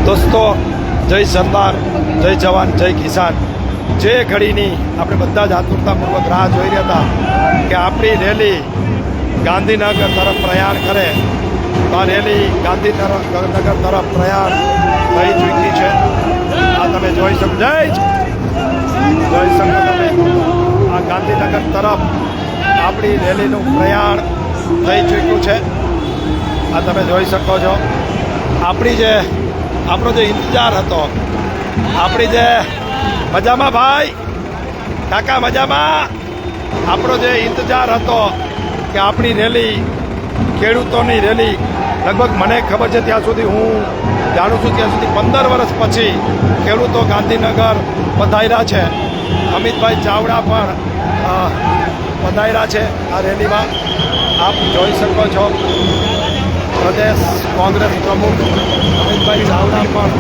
દોસ્તો, જય સરદાર, જય જવાન, જય કિસાન. જે ઘડીની આપણે બધા જ આતુરતાપૂર્વક રાહ જોઈ રહ્યા હતા કે આપણી રેલી ગાંધીનગર તરફ પ્રયાણ કરે, તો આ રેલી ગાંધીનગર તરફ પ્રયાણ થઈ ચૂકી છે. આ તમે જોઈ શકો, જોઈ શકો તમે આ ગાંધીનગર તરફ આપણી રેલીનું પ્રયાણ થઈ ચૂક્યું છે. આ તમે જોઈ શકો છો. આપણો જે ઇંતજાર હતો, આપણી જે મજામાં ભાઈ, કાકા મજામાં, આપણો જે ઇંતજાર હતો કે આપણી રેલી, ખેડૂતોની રેલી, લગભગ મને ખબર છે ત્યાં સુધી, હું જાણું છું ત્યાં સુધી 15 વર્ષ પછી ખેડૂતો ગાંધીનગર પધાર્યા છે. અમિતભાઈ ચાવડા પણ પધાર્યા છે આ રેલીમાં. આપ જોઈ શકો છો, પ્રદેશ કોંગ્રેસ પ્રમુખ અમિતભાઈ ચાવડા પણ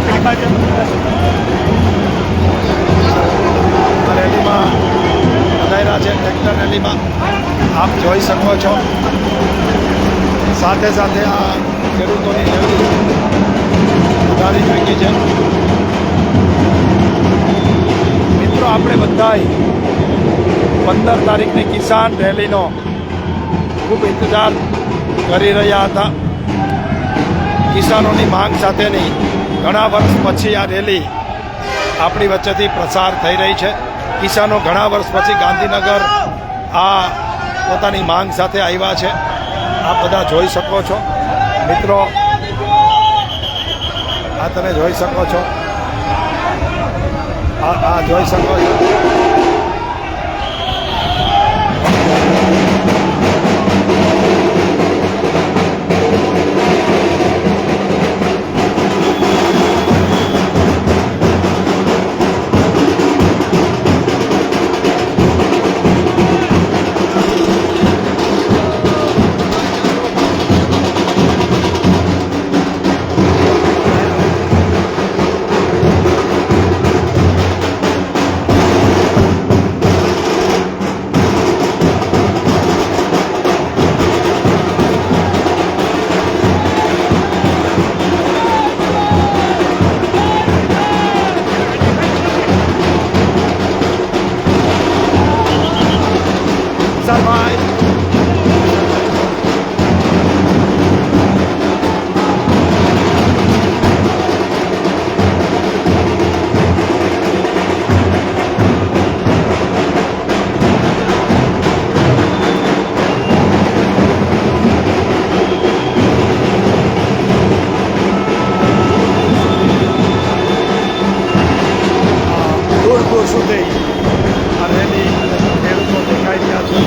રેલીમાં પધાર્યા છે, ટ્રેક્ટર રેલીમાં. આપ જોઈ શકો છો. સાથે સાથે આ ખેડૂતોની રેલી વધારી ચૂકી છે. મિત્રો, આપણે બધાય 15 તારીખની કિસાન રેલીનો ખૂબ ઇંતજાર કરી રહ્યા હતા. કિસાનોની માંગ સાથેની ઘણા વર્ષ પછી આ રેલી આપણી વચ્ચેથી પ્રસાર થઈ રહી છે. કિસાનો ઘણા વર્ષ પછી ગાંધીનગર આ પોતાની માંગ સાથે આવ્યા છે. આપ બધા જોઈ શકો છો મિત્રો. આ તમે જોઈ શકો છો. આ જોઈ શકો છો. સુધી આ રેલી ખેડૂતો દેખાઈ રહ્યા છે.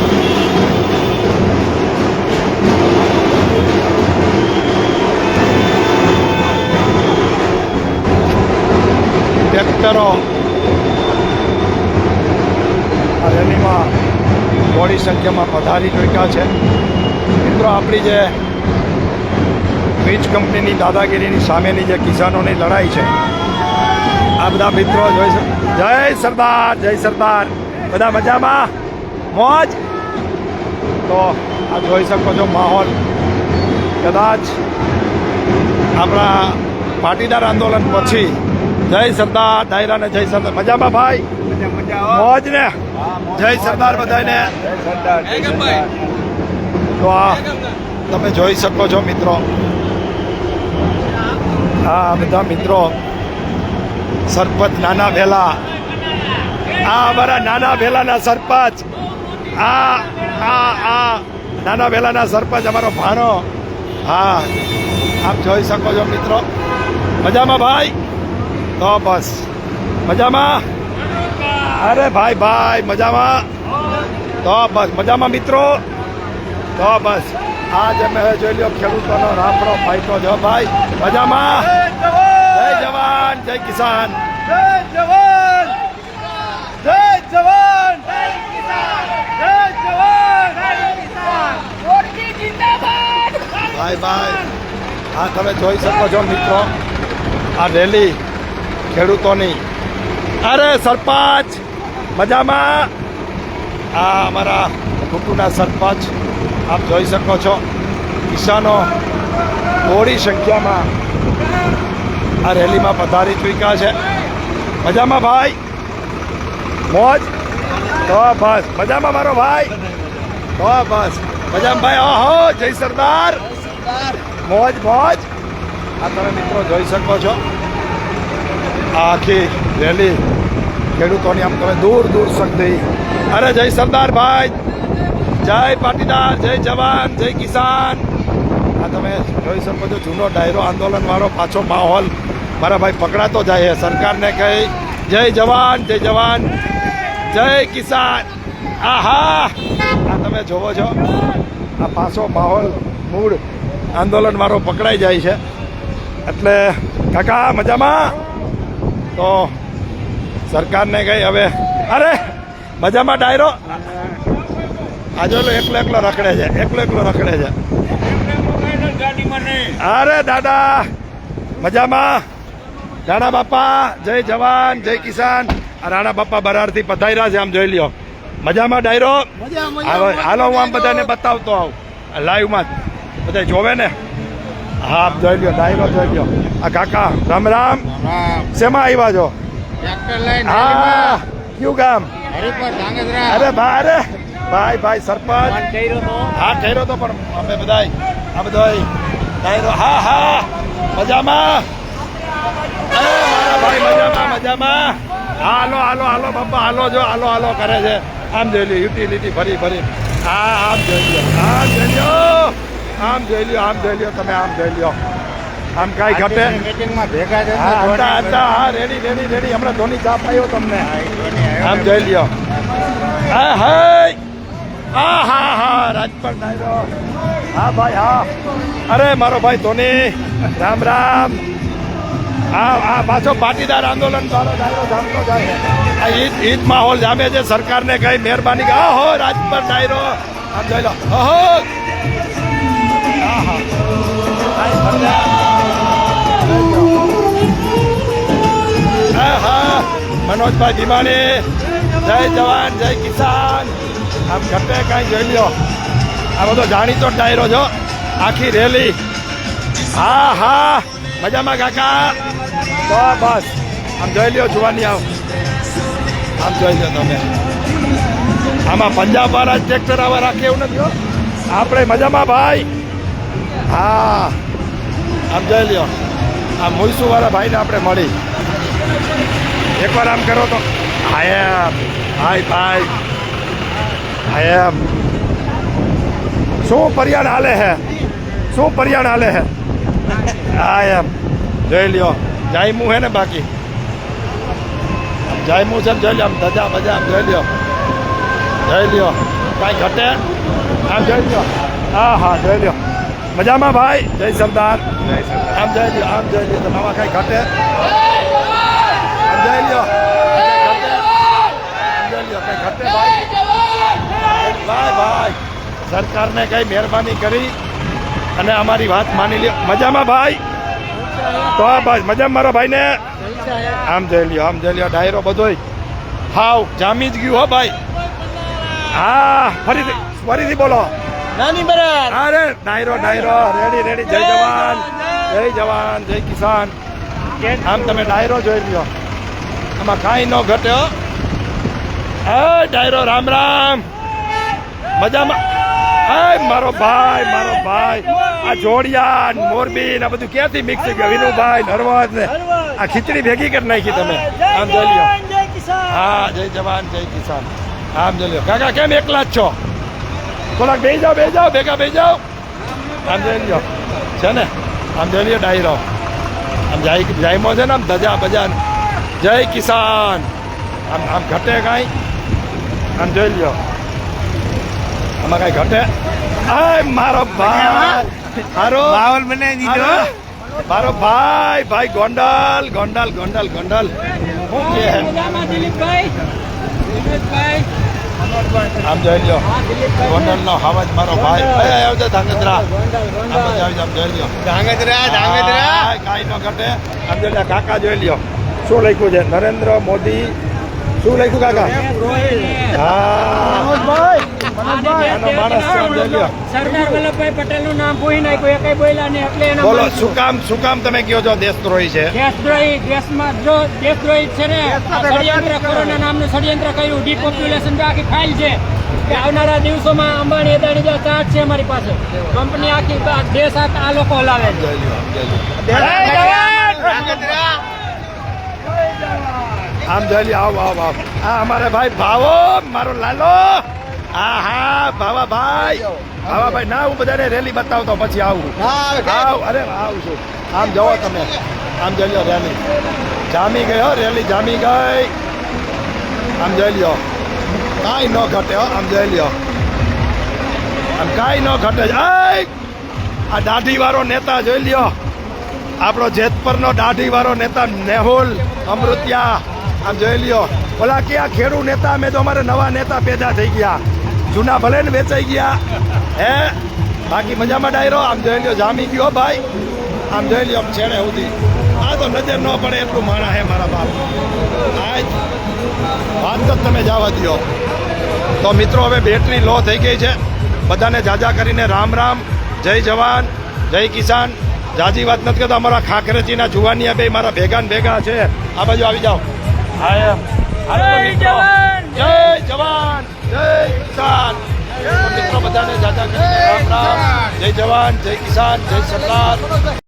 ટ્રેક્ટરો આ રેલીમાં મોટી સંખ્યામાં પધારી ચૂક્યા છે. મિત્રો, આપણી જે વીજ કંપનીની દાદાગીરીની સામેની જે કિસાનોની લડાઈ છે, આ બધા મિત્રો જોઈ શકો. જય સરદાર, જય સરદાર. બધા મજામાં, મોજ. તો આ જોઈ શકો છો માહોલ. કદાચ આપણા પાટીદાર આંદોલન પછી જય સરદાર ડાયરાને જય સરદાર. મજામાં ભાઈ, મોજ ને? જય સરદાર બધાને. તો આ તમે જોઈ શકો છો મિત્રો. આ બધા મિત્રો સરપંચ નાના ભેલા, આ અમારા નાના ભેલાના સરપંચ, આ નાના ભેલાના સરપંચ અમારો ભાણો. હા, આપ જોઈ શકો છો મિત્રો. મજામાં ભાઈ? તો બસ મજામાં. અરે ભાઈ મજામાં? તો બસ મજામાં મિત્રો. તો બસ આ જે મેં જોઈ લ્યો ખેડૂતોનો રાફડો ફાઈટો જો ભાઈ. મજામાં? જય જવાન, જય કિસાન. જય જવાન, જય જવાન, જય કિસાન, જય જવાન, જય કિસાન. મોરબી જિંદાબાદ. ભાઈ આ તમે જોઈ શકો છો મિત્રો. આ રેલી ખેડૂતોની. અરે સરપંચ મજામાં? આ અમારા કુટુંબના સરપંચ આપ જોઈ શકો છો. કિસાનો મોટી સંખ્યામાં આ રેલીમાં પધારી ચૂક્યા છે. મજામાં ભાઈ? મોજ? તો બસ મજામાં મારો ભાઈ? તો બસ મજામાં ભાઈ. ઓહો, જય સરદાર. મોજ મોજ. આ તમે મિત્રો જોઈ શકો છો આ આખી રેલી ખેડૂતોની આમ તમે દૂર દૂર સુધી. અરે જય સરદાર ભાઈ, જય પાટીદાર, જય જવાન, જય કિસાન. આ તમે જોઈ શકો છો જૂનો ડાયરો આંદોલન વાળો પાછો માહોલ મારા ભાઈ પકડાતો જાય છે. સરકારને કહી જય જવાન, જય જવાન, જય કિસાન. આહા, આ તમે જોવો છો આ પાછો માહોલ મૂળ આંદોલન વાળો પકડાઈ જાય છે. એટલે કાકા મજામાં? તો સરકારને કહી હવે અરે મજામાં ડાયરો આજો એકલો એકલો રખડે છે, એકલો એકલો રખડે છે. અરે દાદા મજામાં? રાણા બાપા જય જવાન, જય કિસાન. આ રાણા બાપા બરારથી પધાર્યા છે, આમ જોઈ લ્યો. મજામાં ડાયરો? હાલો હું આમ બધાને બતાવતો આવું લાઈવમાં બધા જોવે ને. હા આપ જોઈ લ્યો, ડાયરો જોઈ લ્યો. આ કાકા રામ રામ. શેમાં આવ્યા છો? હા કયું ગામ? અરે ભાઈ, અરે ભાઈ ભાઈ સરપંચ. હા ઠેરો તો પણ અમે બધા આ બધા ડાયરો. હા હા મજામાં? મારા ભાઈ મજામાં મજામાં. હાલો હાલો હાલો બાપા હાલો જો હાલો હાલો કરે છે. આમ જોઈ લ્યો યુટિલિટી ભરી ભરી. હા આમ જોઈ લ્યો, આમ જોઈ લ્યો, આમ જોઈ લ્યો, આમ જોઈ લ્યો, તમે આમ જોઈ લ્યો. આમ કાંઈ ઘટે હા હતા હતા. હા રેડી રેડી રેડી. હમણાં ધોની ચા પાયો તમને. આમ જોઈ લ્યો. હા હા હા હા હા રાજપર ડાયરો. હા ભાઈ હા. અરે મારો ભાઈ ધોની રામ રામ. હા હા પાછો પાટીદાર આંદોલન વાળો ડાયરો જામતો જાય. આ ઈદ માહોલ જામે છે. સરકારને કઈ મહેરબાની કે ઓહો રાજપર ડાયરો. આમ જોઈ લો. ઓહો હા હા હા હા મનોજભાઈ ભીમાણી જય જવાન, જય કિસાન. આમ ઘટે કાંઈ જોઈ લ્યો. આ બધો જાણીતો ડાયરો જો આખી રેલી. હા હા મજામાં કાકા? તો બસ આમ જોઈ લ્યો જોવાની આવ. આમ જોઈ લો તમે. આમાં પંજાબ વાળા જ ટ્રેક્ટર આવા રાખે એવું નથી હો. આપણે મજામાં ભાઈ? હા આમ જોઈ લ્યો. આ મુઈસુ વાળા ભાઈને આપણે મળી. એકવાર આમ કરો તો આયમ હાય ભાઈ આયમ. શું પર્યાણ હાલે હે? શું પર્યાણ હાલે હે? આયમ જોઈ લ્યો. જાયમું હે ને બાકી જાયમું છે જોઈ લ્યો. આમ ધજા બજા આમ જોઈ લ્યો, જોઈ લ્યો. કાંઈ ઘટે આમ જોઈ લ્યો. હા હા જોઈ લ્યો. મજામાં ભાઈ? જય સરદાર. આમ જોઈ લ્યો, આમ જોઈ લ્યો. તમારા કાંઈ ઘટે આમ જોઈ લ્યો. કઈ ઘટે ભાઈ? ભાઈ ભાઈ સરકારને કઈ મહેરબાની કરી અને અમારી વાત માની લ્યો. મજામાં ભાઈ? તો બસ મજામાં મારા ભાઈ ને. આમ જોઈ લ્યો, આમ જોઈ લ્યો. ડાયરો બધોય હાવ જામી જ ગયું હો ભાઈ. હા ફરીથી બોલો. અરે ડાયરો ડાયરો રેડી રેડી. જય જવાન, જય જવાન, જય કિસાન. આમ તમે ડાયરો જોઈ લ્યો. આમાં કાંઈ ન ઘટે હો. હા ડાયરો રામ રામ. મજામાં? હા મારો ભાઈ, મારો ભાઈ. આ જોડિયા મોરબી ને આ બધું ક્યાંથી મિક્સ થઈ ગયું? વિનુભાઈ નરવત ને આ ખીચડી ભેગી કરી નાખી તમે. આમ જોઈ લ્યો. હા જય જવાન, જય કિસાન. આમ જોઈ લ્યો. કાકા કેમ એકલા જ છો? થોડાક બે જાઓ ભેગા બે જાઓ. આમ જોઈ લ્યો છે ને. આમ જોઈ લ્યો ડાયરો. આમ જાયમો છે ને આમ ધજા બજા. જય કિસાન. આમ આમ ઘટે કાંઈ? આમ જોઈ લ્યો. આમાં કાંઈ ઘટે? આ મારો ભાઈ મારો માહોલ બનાવી દીધો. મારો ભાઈ ભાઈ ગોંડલ ગોંડલ ગોંડલ ગોંડલ. શું કે આમ જોઈ લ્યો. ગોંડલ નો હવાજ મારો ભાઈ. આવજો ધાંગધ્રા. આમ જોઈ લ્યો. ધાંગધ્રા કાંઈ ન ઘટે. આમ જોઈ લ્યો. કાકા જોઈ લ્યો. શું લખ્યું છે? નરેન્દ્ર મોદી. શું લખ્યું કાકા? હા આનો માણસ છે, આમ જોઈ લ્યો. સરદાર વલ્લભભાઈ પટેલ નું નામ ભૂલી નાખ્યું એ કઈ બોલ્યા ને એટલે એના બોલો માણસો. શું કામ તમે કહો છો દેશદ્રોહી છે? દેશદ્રોહી દેશમાં જો દેશદ્રોહી છે ને ષડયંત્ર કોરોના નામનું ષડયંત્ર કર્યું ડિપોપ્યુલેશન આખી ફાઇલ છે કે આવનારા દિવસોમાં અંબાણી અદાણી જે ચાર્જ છે અમારી પાસે કંપની આખી દેશ આ લોકો હલાવે છે. જોઈ લ્યો, જોઈ લ્યો. જય જવાન આમ જોઈ લ્યો, આવો આવો આવો. આ અમારે ભાઈ ભાવો મારો લાલો. હા ભાવાભાઈ ના હું બધાને રેલી બતાવતો પછી આવું. અરે આવું છું. આમ જવો તમે, આમ જોઈ લ્યો રેલી જામી ગઈ હો, રેલી જામી ગઈ. આમ જોઈ લ્યો કાંઈ ન ઘટે હો, આમ જોઈ લ્યો આમ કાંઈ ન ઘટે. આ દાઢીવાળો નેતા જોઈ લ્યો, આપણો જેતપરનો દાઢીવાળો નેતા મેહુલ અમૃતિયા. આમ જોઈ લ્યો ઓલા ક્યાં ખેડૂ નેતા, અમે તો અમારે નવા નેતા પેદા થઈ ગયા, જૂના ભલે ને વેચાઈ ગયા હે. બાકી મજામાં ડાયરો. આમ જોઈ લ્યો જામી ગયો ભાઈ. આમ જોઈ લ્યો આમ છેડે સુધી. આ તો નજર ન પડે એટલું માણા હે મારા બાપ. આજ વાત તો તમે જવા દો. તો મિત્રો હવે બેટરી લો થઈ ગઈ છે. બધાને જાજા કરીને રામ રામ, જય જવાન જય કિસાન. જાજી વાત નથી કરતો, અમારા ખાખરેજીના જુવાનિયા બે મારા ભેગા ને ભેગા છે. આ બાજુ આવી જાઓ. હાલો મિત્રો, જય જવાન જય કિસાન. તો મિત્રો બધાને જાજા કરીને રામ રામ, જય જવાન જય કિસાન જય સરદાર.